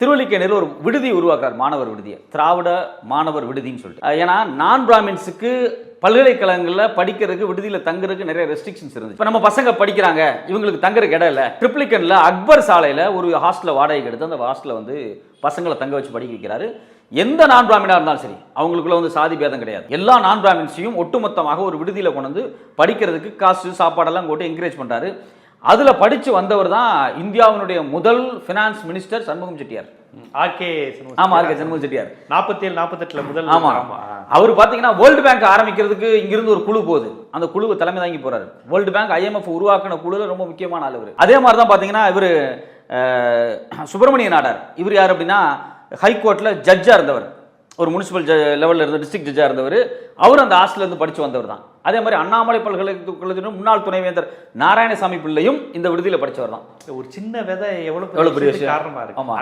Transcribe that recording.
திருவல்லிக்கேணியில் ஒரு விடுதி உருவாக்குறார், மாணவர் விடுதியை, திராவிட மாணவர் விடுதின்னு சொல்லிட்டு. ஏன்னா நான் பிராமின்ஸுக்கு பல்கலைக்கழகங்களில் படிக்கிறதுக்கு விடுதியில் தங்குறதுக்கு நிறைய ரெஸ்ட்ரிக்ஷன்ஸ் இருந்துச்சு. இப்போ நம்ம பசங்க படிக்கிறாங்க, இவங்களுக்கு தங்குறதுக்கு இடம் இல்லை. ட்ரிப்ளிகனில் அக்பர் சாலையில் ஒரு ஹாஸ்டலை வாடகைக்கு எடுத்து அந்த ஹாஸ்டலை வந்து பசங்களை தங்க வச்சு படிக்க வைக்கிறாரு. எந்த நான் பிராமினா இருந்தாலும் சரி, அவங்களுக்குள்ள வந்து சாதி பேதம் கிடையாது. எல்லா நான் பிராமின்ஸையும் ஒட்டுமொத்தமாக ஒரு விடுதியில் கொண்டு வந்து படிக்கிறதுக்கு காசு சாப்பாடெல்லாம் போட்டு என்கரேஜ் பண்றாரு. அதுல படிச்சு வந்தவர் தான் இந்தியாவினுடைய முதல் finance minister Shanmugam Chettiar. R K Shanmugam Chettiar 47-48 முதல். ஆமா, அவர் பாத்தீங்கன்னா வேர்ல்டு பேங்க் ஆரம்பிக்கிறதுக்கு இங்கிருந்து ஒரு குழு போகுது. அந்த குழுவை தலைமை தாங்கி போறாரு. வேர்ல்டு பேங்க் IMF உருவாக்கின குழுல ரொம்ப முக்கியமான ஆள் இவர். அதே மாதிரி தான் பாத்தீங்கன்னா இவர் சுப்பிரமணிய நாடார். இவர் யார் அப்படின்னா ஹைகோர்ட்ல ஜட்ஜா இருந்தவர், ஒரு முனிசிபல் லெவலில் இருந்த டிஸ்ட்ரிக்ட் ஜட்ஜா இருந்தவர். அவர் அந்த ஹாஸ்டல்ல இருந்து படிச்சு வந்தவர் தான். அதே மாதிரி அண்ணாமலை பல்கலைக்கழகத்தின் முன்னாள் துணைவேந்தர் நாராயணசாமி பிள்ளையும் இந்த விடுதியில படிச்சவர் தான். ஒரு சின்ன விதை எவ்வளவு பெரிய காரணமா இருக்கு. ஆமா.